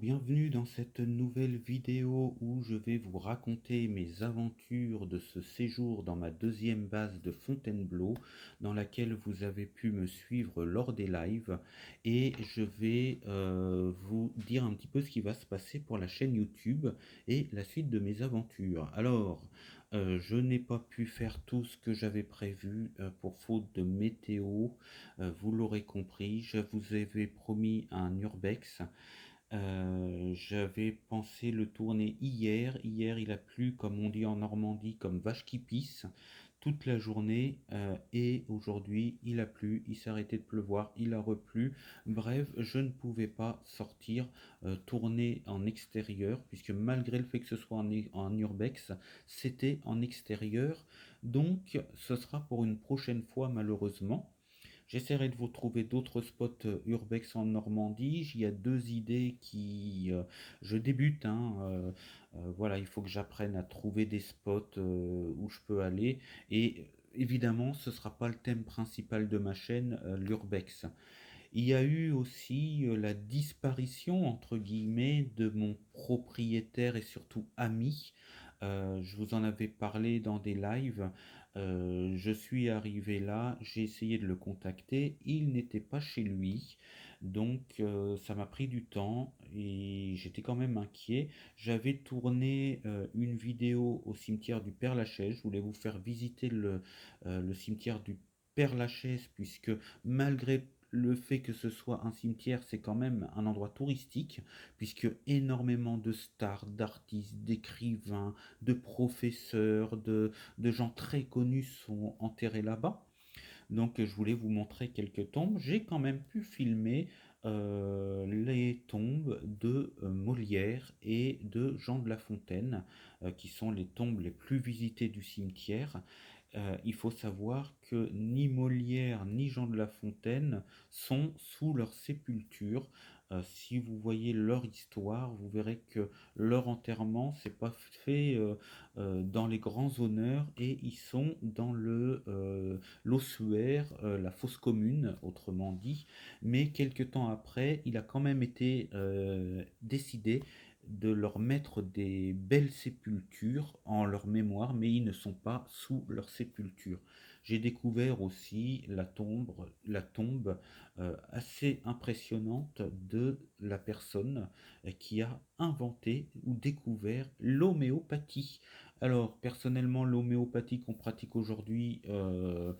bienvenue dans cette nouvelle vidéo où je vais vous raconter mes aventures de ce séjour dans ma deuxième base de Fontainebleau, dans laquelle vous avez pu me suivre lors des lives, et je vais vous dire un petit peu ce qui va se passer pour la chaîne YouTube et la suite de mes aventures. Alors, je n'ai pas pu faire tout ce que j'avais prévu pour faute de météo. Vous l'aurez compris, je vous avais promis un urbex. J'avais pensé le tourner hier. Hier, il a plu, comme on dit en Normandie, comme vache qui pisse, toute la journée. Et aujourd'hui, il a plu, il s'est arrêté de pleuvoir, il a replu. Bref, je ne pouvais pas sortir, tourner en extérieur, puisque malgré le fait que ce soit en urbex, c'était en extérieur. Donc, ce sera pour une prochaine fois, malheureusement. J'essaierai de vous trouver d'autres spots urbex en Normandie. Il y a deux idées qui... je débute, hein, voilà, il faut que j'apprenne à trouver des spots où je peux aller. Et évidemment, ce ne sera pas le thème principal de ma chaîne, l'urbex. Il y a eu aussi la disparition, entre guillemets, de mon propriétaire et surtout ami. Je vous en avais parlé dans des lives. Je suis arrivé là, j'ai essayé de le contacter, il n'était pas chez lui. Donc ça m'a pris du temps et j'étais quand même inquiet. J'avais tourné une vidéo au cimetière du Père-Lachaise. Je voulais vous faire visiter le cimetière du Père-Lachaise, puisque malgré le fait que ce soit un cimetière, c'est quand même un endroit touristique, puisque énormément de stars, d'artistes, d'écrivains, de professeurs, de gens très connus sont enterrés là-bas. Donc je voulais vous montrer quelques tombes. J'ai quand même pu filmer les tombes de Molière et de Jean de La Fontaine, qui sont les tombes les plus visitées du cimetière. Il faut savoir que ni Molière ni Jean de La Fontaine sont sous leur sépulture. Si vous voyez leur histoire, vous verrez que leur enterrement s'est pas fait dans les grands honneurs, et ils sont dans l'ossuaire, la fosse commune, autrement dit. Mais quelques temps après, il a quand même été décidé de leur mettre des belles sépultures en leur mémoire, mais ils ne sont pas sous leur sépulture. J'ai découvert aussi la tombe assez impressionnante de la personne qui a inventé ou découvert l'homéopathie. Alors, personnellement, l'homéopathie qu'on pratique aujourd'hui, je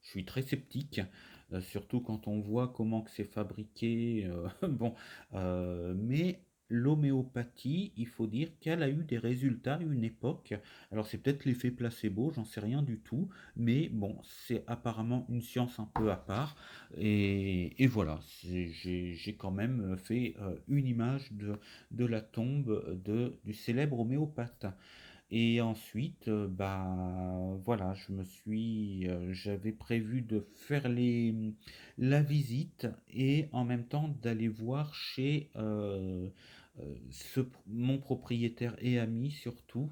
suis très sceptique, surtout quand on voit comment que c'est fabriqué. Bon, mais l'homéopathie, il faut dire qu'elle a eu des résultats à une époque. Alors c'est peut-être l'effet placebo, j'en sais rien du tout, mais bon, c'est apparemment une science un peu à part. Et voilà, j'ai quand même fait une image de la tombe du célèbre homéopathe. Et ensuite, bah voilà, j'avais prévu de faire la visite et en même temps d'aller voir chez mon propriétaire et ami surtout,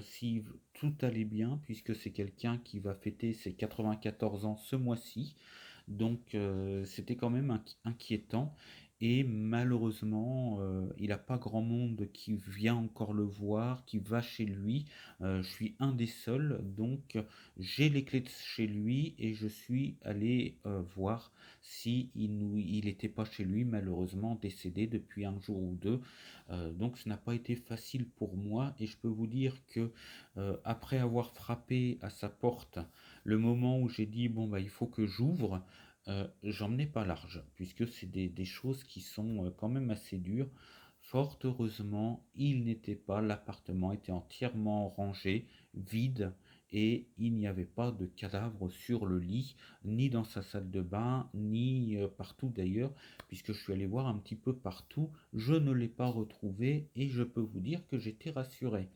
si tout allait bien, puisque c'est quelqu'un qui va fêter ses 94 ans ce mois-ci. Donc c'était quand même inquiétant. Et malheureusement, il n'a pas grand monde qui vient encore le voir, qui va chez lui. Je suis un des seuls, donc j'ai les clés de chez lui et je suis allé voir si il n'était pas chez lui, malheureusement décédé depuis un jour ou deux. Donc ce n'a pas été facile pour moi, et je peux vous dire que après avoir frappé à sa porte, le moment où j'ai dit bon bah il faut que j'ouvre, j'en ai pas large, puisque c'est des choses qui sont quand même assez dures. Fort heureusement, l'appartement était entièrement rangé, vide, et il n'y avait pas de cadavre sur le lit, ni dans sa salle de bain, ni partout d'ailleurs, puisque je suis allé voir un petit peu partout, je ne l'ai pas retrouvé, et je peux vous dire que j'étais rassuré.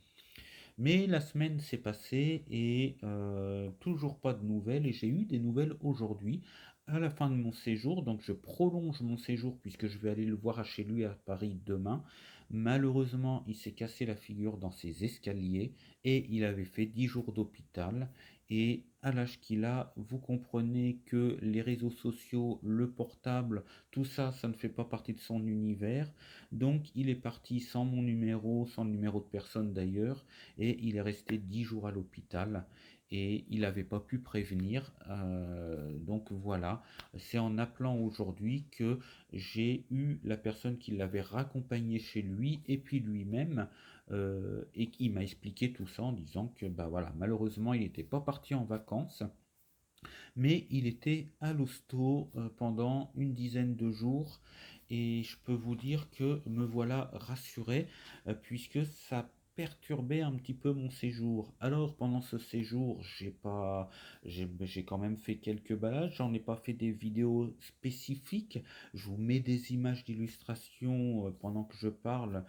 Mais la semaine s'est passée et toujours pas de nouvelles, et j'ai eu des nouvelles aujourd'hui à la fin de mon séjour. Donc je prolonge mon séjour puisque je vais aller le voir chez lui à Paris demain. Malheureusement, il s'est cassé la figure dans ses escaliers et il avait fait 10 jours d'hôpital. Et à l'âge qu'il a, vous comprenez que les réseaux sociaux, le portable, tout ça, ça ne fait pas partie de son univers. Donc il est parti sans mon numéro, sans le numéro de personne d'ailleurs, et il est resté 10 jours à l'hôpital. Et il n'avait pas pu prévenir. Donc voilà, c'est en appelant aujourd'hui que j'ai eu la personne qui l'avait raccompagné chez lui et puis lui-même, et qui m'a expliqué tout ça en disant que bah voilà, malheureusement il n'était pas parti en vacances, mais il était à l'hosto pendant une dizaine de jours. Et je peux vous dire que me voilà rassuré, puisque ça perturbait un petit peu mon séjour. Alors pendant ce séjour, j'ai quand même fait quelques balades, j'en ai pas fait des vidéos spécifiques. Je vous mets des images d'illustration pendant que je parle,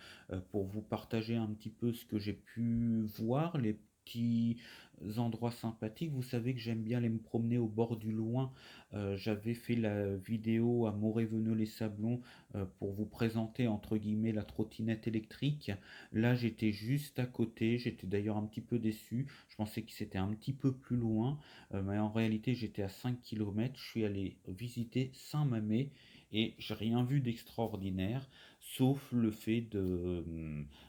pour vous partager un petit peu ce que j'ai pu voir, les petits endroits sympathiques. Vous savez que j'aime bien aller me promener au bord du Loing. J'avais fait la vidéo à Moret-Veneux-les-Sablons pour vous présenter entre guillemets la trottinette électrique. Là, j'étais juste à côté. J'étais d'ailleurs un petit peu déçu. Je pensais que c'était un petit peu plus loin, mais en réalité, j'étais à 5 km. Je suis allé visiter Saint-Mamet et j'ai rien vu d'extraordinaire, sauf le fait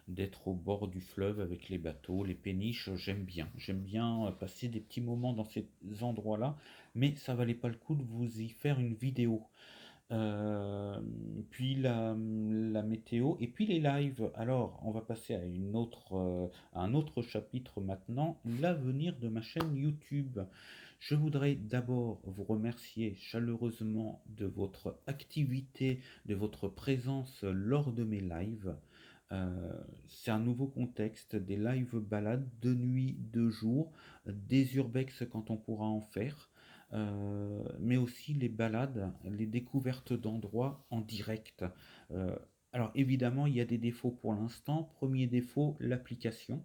d'être au bord du fleuve avec les bateaux, les péniches. J'aime bien passer des petits moments dans ces endroits-là, mais ça valait pas le coup de vous y faire une vidéo. Euh, Puis la météo et puis les lives. Alors, on va passer à un autre chapitre maintenant, l'avenir de ma chaîne YouTube. Je voudrais d'abord vous remercier chaleureusement de votre activité, de votre présence lors de mes lives. C'est un nouveau contexte, des lives balades de nuit, de jour, des urbex quand on pourra en faire, mais aussi les balades, les découvertes d'endroits en direct. Euh, alors évidemment, il y a des défauts pour l'instant. Premier défaut, l'application.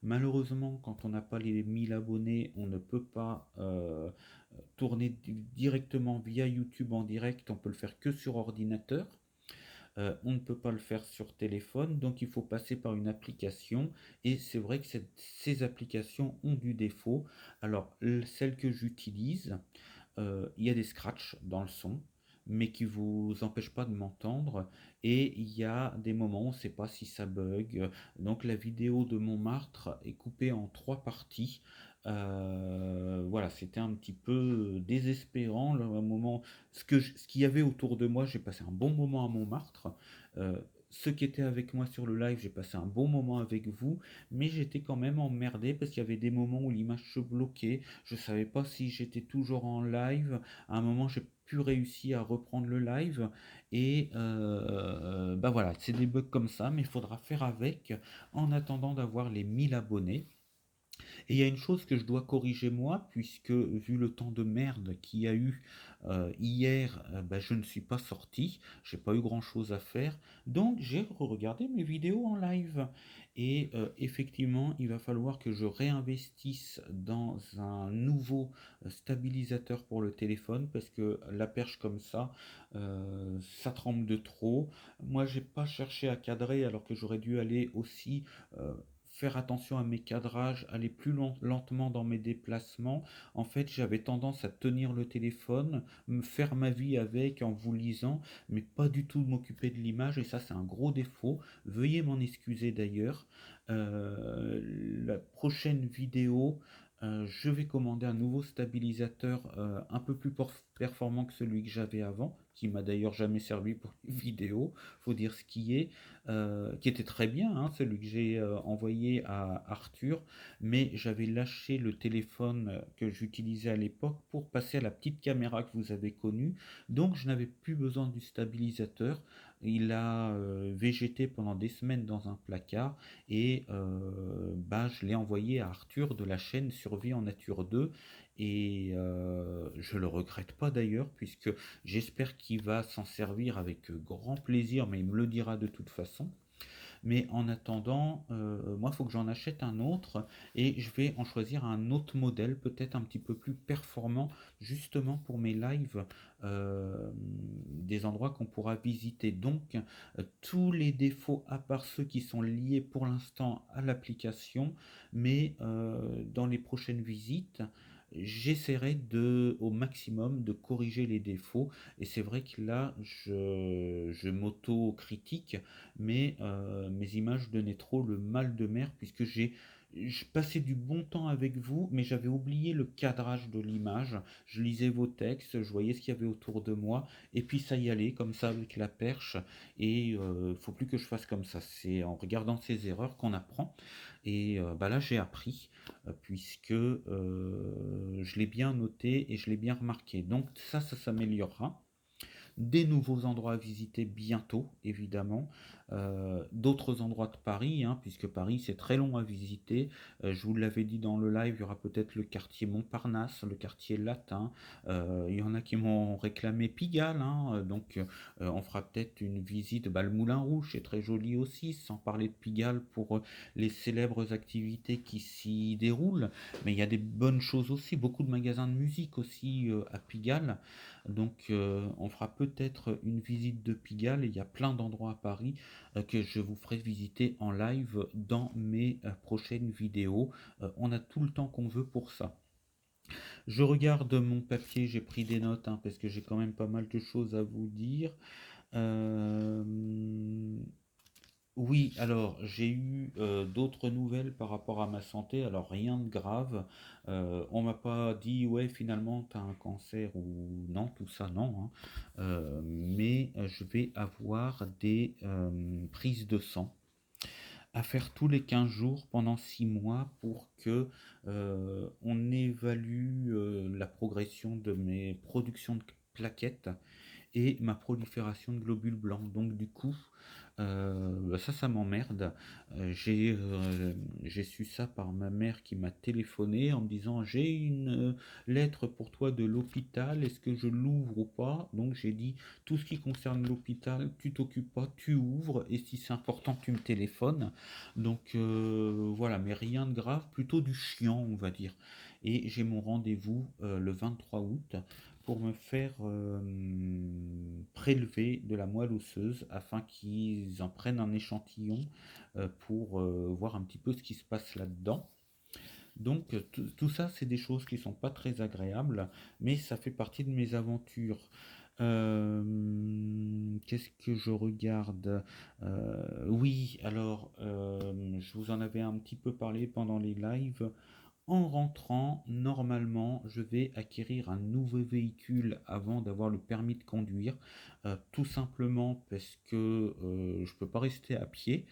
Malheureusement, quand on n'a pas les 1000 abonnés, on ne peut pas tourner directement via YouTube en direct, on peut le faire que sur ordinateur. On ne peut pas le faire sur téléphone, donc il faut passer par une application. Et c'est vrai que ces applications ont du défaut. Alors, celle que j'utilise, il y a des scratchs dans le son, mais qui vous empêchent pas de m'entendre. Et il y a des moments où on ne sait pas si ça bug. Donc la vidéo de Montmartre est coupée en trois parties. Voilà, c'était un petit peu désespérant le moment. Ce qu'il y avait autour de moi, j'ai passé un bon moment à Montmartre. Euh, Ceux qui étaient avec moi sur le live, j'ai passé un bon moment avec vous, mais j'étais quand même emmerdé parce qu'il y avait des moments où l'image se bloquait. Je savais pas si j'étais toujours en live. À un moment, j'ai pu réussir à reprendre le live. Et bah voilà, c'est des bugs comme ça, mais il faudra faire avec en attendant d'avoir les 1000 abonnés. Et il y a une chose que je dois corriger moi, puisque vu le temps de merde qu'il y a eu hier, bah, je ne suis pas sorti, j'ai pas eu grand chose à faire, donc j'ai regardé mes vidéos en live. Et effectivement, il va falloir que je réinvestisse dans un nouveau stabilisateur pour le téléphone, parce que la perche comme ça tremble de trop. Moi, j'ai pas cherché à cadrer alors que j'aurais dû aller aussi faire attention à mes cadrages, aller plus lentement dans mes déplacements. En fait, j'avais tendance à tenir le téléphone, me faire ma vie avec en vous lisant, mais pas du tout m'occuper de l'image, et ça c'est un gros défaut. Veuillez m'en excuser d'ailleurs. La prochaine vidéo, je vais commander un nouveau stabilisateur un peu plus performant que celui que j'avais avant, qui m'a d'ailleurs jamais servi pour une vidéo, faut dire ce qui est, qui était très bien, hein, celui que j'ai envoyé à Arthur, mais j'avais lâché le téléphone que j'utilisais à l'époque pour passer à la petite caméra que vous avez connue, donc je n'avais plus besoin du stabilisateur. Il a végété pendant des semaines dans un placard, et bah, je l'ai envoyé à Arthur de la chaîne Survie en Nature 2, et je le regrette pas d'ailleurs, puisque j'espère qu'il va s'en servir avec grand plaisir, mais il me le dira de toute façon. Mais en attendant, moi, il faut que j'en achète un autre et je vais en choisir un autre modèle, peut-être un petit peu plus performant, justement pour mes lives, des endroits qu'on pourra visiter. Donc, tous les défauts, à part ceux qui sont liés pour l'instant à l'application, mais dans les prochaines visites, j'essaierai au maximum de corriger les défauts. Et c'est vrai que là, je m'auto-critique, mais mes images donnaient trop le mal de mer puisque je passais du bon temps avec vous, mais j'avais oublié le cadrage de l'image. Je lisais vos textes, je voyais ce qu'il y avait autour de moi, et puis ça y allait, comme ça avec la perche. Et faut plus que je fasse comme ça. C'est en regardant ces erreurs qu'on apprend. Et bah là, j'ai appris, puisque je l'ai bien noté et je l'ai bien remarqué. Donc ça s'améliorera. Des nouveaux endroits à visiter bientôt, évidemment. D'autres endroits de Paris, hein, puisque Paris c'est très long à visiter. Je vous l'avais dit dans le live, il y aura peut-être le quartier Montparnasse, le quartier Latin. Il y en a qui m'ont réclamé Pigalle, hein, donc on fera peut-être une visite. Bah, le Moulin Rouge, c'est très joli aussi, sans parler de Pigalle pour les célèbres activités qui s'y déroulent. Mais il y a des bonnes choses aussi, beaucoup de magasins de musique aussi à Pigalle. Donc on fera peut-être une visite de Pigalle. Il y a plein d'endroits à Paris que je vous ferai visiter en live dans mes prochaines vidéos. On a tout le temps qu'on veut pour ça. Je regarde mon papier, j'ai pris des notes hein, parce que j'ai quand même pas mal de choses à vous dire. Euh, oui, alors j'ai eu d'autres nouvelles par rapport à ma santé, alors rien de grave. On m'a pas dit ouais finalement t'as un cancer ou non, tout ça non, hein. Mais je vais avoir des prises de sang à faire tous les 15 jours pendant 6 mois pour que on évalue la progression de mes productions de plaquettes et ma prolifération de globules blancs. Donc du coup, bah, ça m'emmerde. J'ai su ça par ma mère qui m'a téléphoné en me disant j'ai une lettre pour toi de l'hôpital, est-ce que je l'ouvre ou pas? Donc j'ai dit tout ce qui concerne l'hôpital, tu t'occupes pas, tu ouvres et si c'est important tu me téléphones. Donc voilà, mais rien de grave, plutôt du chiant on va dire. Et j'ai mon rendez-vous le 23 août pour me faire prélever de la moelle osseuse afin qu'ils en prennent un échantillon pour voir un petit peu ce qui se passe là-dedans. Donc tout ça, c'est des choses qui sont pas très agréables, mais ça fait partie de mes aventures. Qu'est-ce que je regarde? Oui, alors je vous en avais un petit peu parlé pendant les lives. En rentrant, normalement, je vais acquérir un nouveau véhicule avant d'avoir le permis de conduire, tout simplement parce que je ne peux pas rester à pied.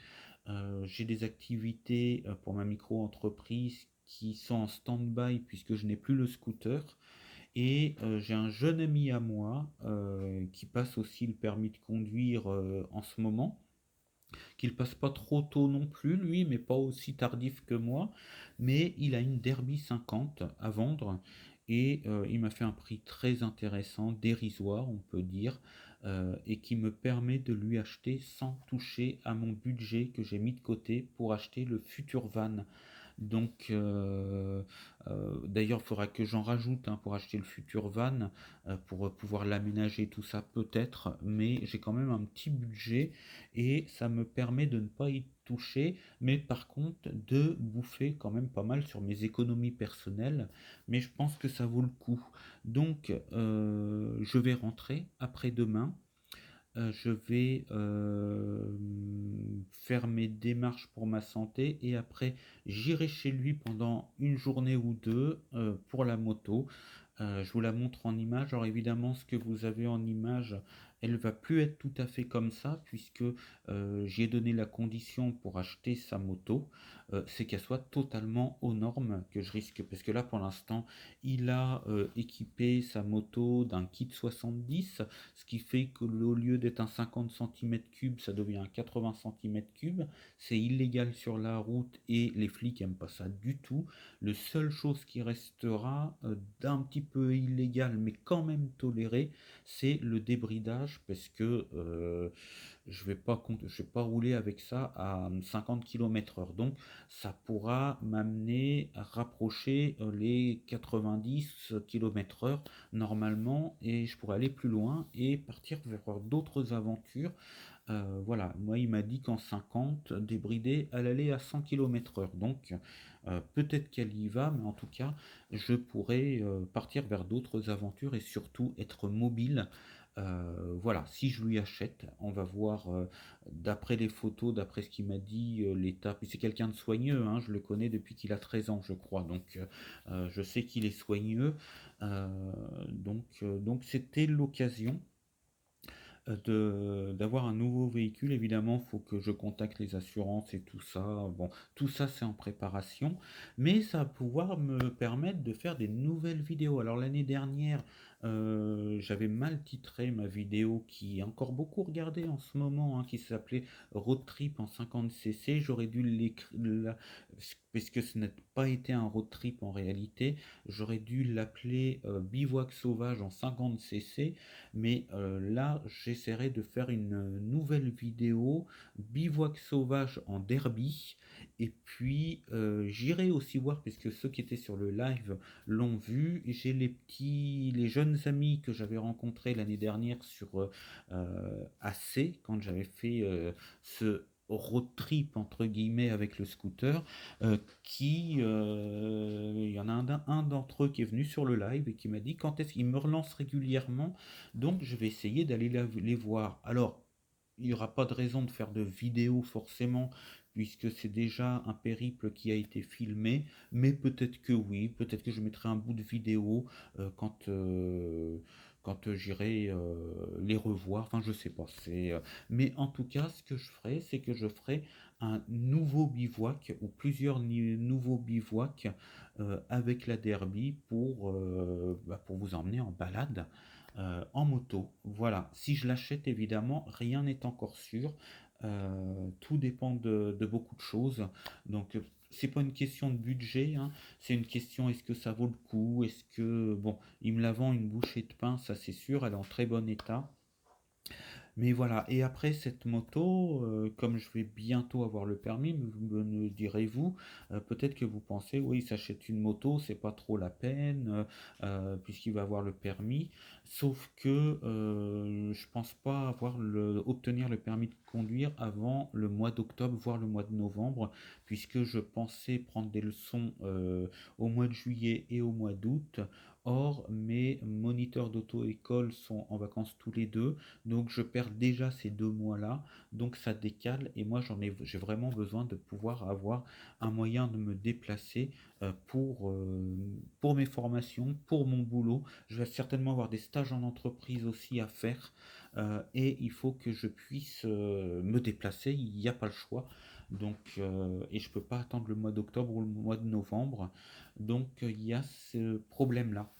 J'ai des activités pour ma micro-entreprise qui sont en stand-by puisque je n'ai plus le scooter. Et j'ai un jeune ami à moi qui passe aussi le permis de conduire en ce moment, qu'il passe pas trop tôt non plus, lui, mais pas aussi tardif que moi. Mais il a une Derby 50 à vendre et il m'a fait un prix très intéressant, dérisoire, on peut dire, et qui me permet de lui acheter sans toucher à mon budget que j'ai mis de côté pour acheter le futur van. Donc, d'ailleurs, il faudra que j'en rajoute hein, pour acheter le futur van, pour pouvoir l'aménager, tout ça peut-être, mais j'ai quand même un petit budget et ça me permet de ne pas y toucher, mais par contre de bouffer quand même pas mal sur mes économies personnelles, mais je pense que ça vaut le coup. Donc, je vais rentrer après-demain. Je vais faire mes démarches pour ma santé et après j'irai chez lui pendant une journée ou deux pour la moto. Je vous la montre en image. Alors évidemment, ce que vous avez en image, elle va plus être tout à fait comme ça puisque j'ai donné la condition pour acheter sa moto, c'est qu'elle soit totalement aux normes que je risque. Parce que là, pour l'instant, il a équipé sa moto d'un kit 70, ce qui fait que au lieu d'être un 50 cm3, ça devient un 80 cm3. C'est illégal sur la route et les flics n'aiment pas ça du tout. Le seule chose qui restera d'un petit peu illégal mais quand même toléré, c'est le débridage sauvage parce que je vais pas rouler avec ça à 50 km/h. Donc, ça pourra m'amener à rapprocher les 90 km/h normalement et je pourrais aller plus loin et partir vers d'autres aventures. Voilà, moi il m'a dit qu'en 50, débridée, elle allait à 100 km/h. Donc peut-être qu'elle y va, mais en tout cas, je pourrais partir vers d'autres aventures et surtout être mobile. Voilà, si je lui achète, on va voir d'après les photos, d'après ce qu'il m'a dit, l'état. Puis c'est quelqu'un de soigneux, hein, je le connais depuis qu'il a 13 ans, je crois. Donc je sais qu'il est soigneux. Donc c'était l'occasion d'avoir un nouveau véhicule. Évidemment, il faut que je contacte les assurances et tout ça. Bon, tout ça, c'est en préparation, mais ça va pouvoir me permettre de faire des nouvelles vidéos. Alors, l'année dernière, j'avais mal titré ma vidéo qui est encore beaucoup regardée en ce moment, hein, qui s'appelait Road Trip en 50 cc. J'aurais dû l'écrire, parce que ce n'a pas été un road trip en réalité, j'aurais dû l'appeler Bivouac sauvage en 50 cc. Mais là, j'essaierai de faire une nouvelle vidéo bivouac sauvage en derby. Et puis, j'irai aussi voir, puisque ceux qui étaient sur le live l'ont vu. J'ai les jeunes amis que j'avais rencontrés l'année dernière sur AC, quand j'avais fait ce road trip entre guillemets avec le scooter, il y en a un d'entre eux qui est venu sur le live et qui m'a dit quand est-ce qu'il me relance régulièrement, donc je vais essayer d'aller les voir. Alors, il n'y aura pas de raison de faire de vidéo forcément, puisque c'est déjà un périple qui a été filmé, mais peut-être que oui, peut-être que je mettrai un bout de vidéo quand j'irai les revoir, enfin je sais pas. Mais en tout cas, ce que je ferai, c'est que je ferai un nouveau bivouac ou plusieurs nouveaux bivouacs avec la Derby pour vous emmener en balade en moto. Voilà, si je l'achète évidemment, rien n'est encore sûr. Tout dépend de beaucoup de choses. Donc c'est pas une question de budget, hein, c'est une question est-ce que ça vaut le coup, est-ce que bon, il me la vend une bouchée de pain, ça c'est sûr, elle est en très bon état. Mais voilà, et après cette moto, comme je vais bientôt avoir le permis, me direz-vous, peut-être que vous pensez, oui, il s'achète une moto, c'est pas trop la peine, puisqu'il va avoir le permis. Sauf que je pense pas obtenir le permis de conduire avant le mois d'octobre, voire le mois de novembre, puisque je pensais prendre des leçons au mois de juillet et au mois d'août. Or, mes moniteurs d'auto-école sont en vacances tous les deux. Donc je perds déjà ces 2 mois-là, donc ça décale et moi j'ai vraiment besoin de pouvoir avoir un moyen de me déplacer pour mes formations, pour mon boulot. Je vais certainement avoir des stages en entreprise aussi à faire et il faut que je puisse me déplacer, il n'y a pas le choix. Donc, et je ne peux pas attendre le mois d'octobre ou le mois de novembre. Donc il y a ce problème-là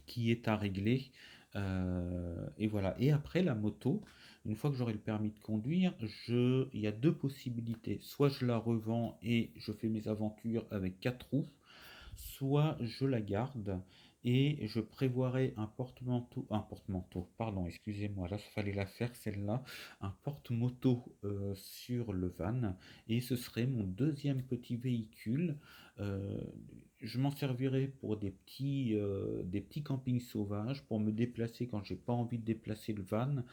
qui est à régler. Et voilà. Et après, la moto, une fois que j'aurai le permis de conduire, il y a deux possibilités. Soit je la revends et je fais mes aventures avec 4 roues, soit je la garde et je prévoirai un porte-manteau, pardon, excusez-moi, là, il fallait la faire celle-là, un porte-moto sur le van, et ce serait mon deuxième petit véhicule. Euh, je m'en servirai pour des petits campings sauvages, pour me déplacer quand j'ai pas envie de déplacer le van.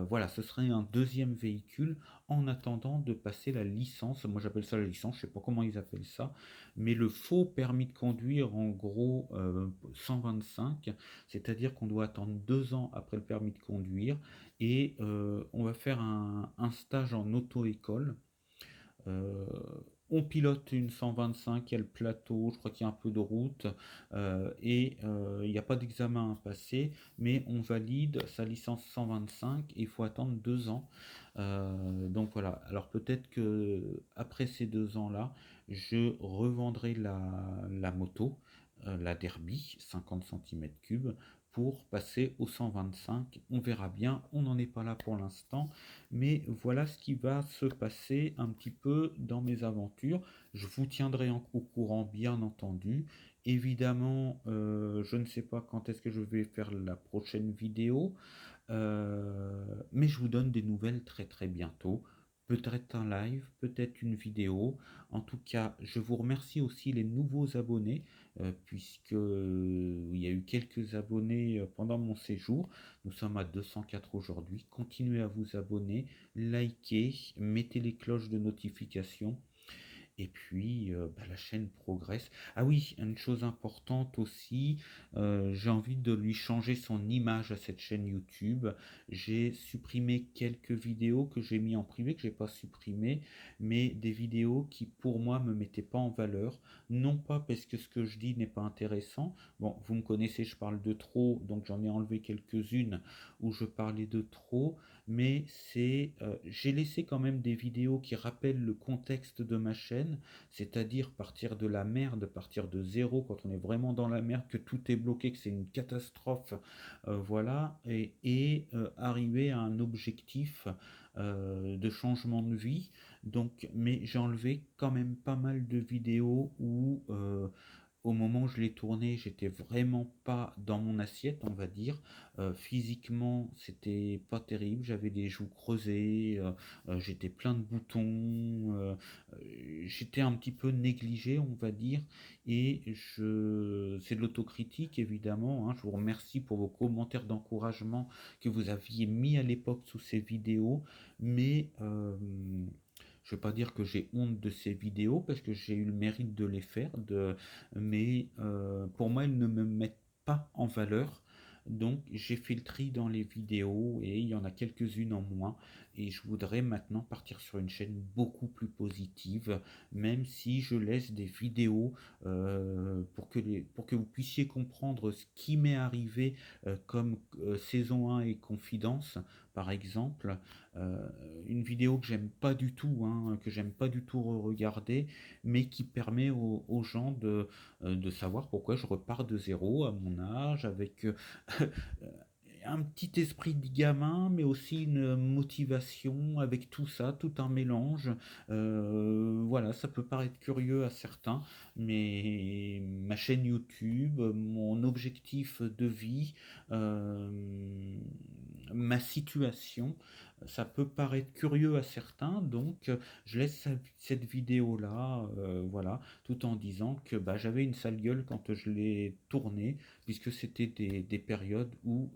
Voilà, ce serait un deuxième véhicule en attendant de passer la licence. Moi j'appelle ça la licence, je sais pas comment ils appellent ça, mais le faux permis de conduire, en gros 125, c'est-à-dire qu'on doit attendre 2 ans après le permis de conduire et on va faire un stage en auto-école. Euh, on pilote une 125, il y a le plateau, je crois qu'il y a un peu de route, et il n'y a pas d'examen à passer, mais on valide sa licence 125 et il faut attendre 2 ans. Donc voilà, alors peut-être que après ces 2 ans-là, je revendrai la moto, la Derby 50 cm3, pour passer au 125. On verra bien, on n'en est pas là pour l'instant, mais voilà ce qui va se passer un petit peu dans mes aventures. Je vous tiendrai au courant, bien entendu. Évidemment, je ne sais pas quand est-ce que je vais faire la prochaine vidéo. Mais je vous donne des nouvelles très très bientôt. Peut-être un live, peut-être une vidéo. En tout cas, je vous remercie aussi les nouveaux abonnés, puisque il y a eu quelques abonnés pendant mon séjour. Nous sommes à 204 aujourd'hui. Continuez à vous abonner, likez, mettez les cloches de notification. Et puis, la chaîne progresse. Ah oui, une chose importante aussi, j'ai envie de lui changer son image à cette chaîne YouTube. J'ai supprimé quelques vidéos que j'ai mis en privé, que j'ai pas supprimées, mais des vidéos qui pour moi me mettaient pas en valeur. Non pas parce que ce que je dis n'est pas intéressant. Bon, vous me connaissez, je parle de trop, donc j'en ai enlevé quelques-unes où je parlais de trop, mais j'ai laissé quand même des vidéos qui rappellent le contexte de ma chaîne, c'est-à-dire partir de la merde, partir de zéro quand on est vraiment dans la merde, que tout est bloqué, que c'est une catastrophe, voilà, et arriver à un objectif de changement de vie. Donc, mais j'ai enlevé quand même pas mal de vidéos où au moment où je l'ai tourné, j'étais vraiment pas dans mon assiette, on va dire. Physiquement, c'était pas terrible. J'avais des joues creusées, j'étais plein de boutons, j'étais un petit peu négligé, on va dire. C'est de l'autocritique, évidemment, hein. Je vous remercie pour vos commentaires d'encouragement que vous aviez mis à l'époque sous ces vidéos, mais je ne veux pas dire que j'ai honte de ces vidéos parce que j'ai eu le mérite de les faire, mais pour moi, elles ne me mettent pas en valeur. Donc j'ai fait le tri dans les vidéos et il y en a quelques-unes en moins. Et je voudrais maintenant partir sur une chaîne beaucoup plus positive, même si je laisse des vidéos pour que vous puissiez comprendre ce qui m'est arrivé, comme saison 1 et confidence, par exemple. Euh, une vidéo que j'aime pas du tout, hein, que j'aime pas du tout regarder, mais qui permet aux gens de savoir pourquoi je repars de zéro à mon âge, avec un petit esprit de gamin, mais aussi une motivation avec tout ça, tout un mélange. Voilà, ça peut paraître curieux à certains, mais ma chaîne YouTube, mon objectif de vie, euh, ma situation, ça peut paraître curieux à certains, donc je laisse cette vidéo-là, voilà, tout en disant que bah, j'avais une sale gueule quand je l'ai tournée, puisque c'était des périodes où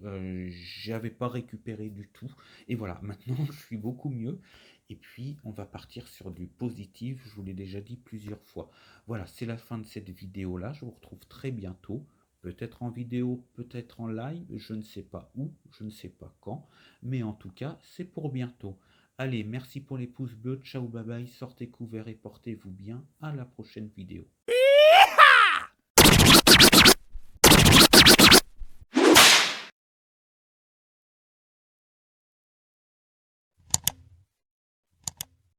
j'avais pas récupéré du tout. Et voilà, maintenant je suis beaucoup mieux. Et puis on va partir sur du positif, je vous l'ai déjà dit plusieurs fois. Voilà, c'est la fin de cette vidéo-là. Je vous retrouve très bientôt. Peut-être en vidéo, peut-être en live, je ne sais pas où, je ne sais pas quand, mais en tout cas, c'est pour bientôt. Allez, merci pour les pouces bleus, ciao, bye bye, sortez couverts et portez-vous bien, à la prochaine vidéo.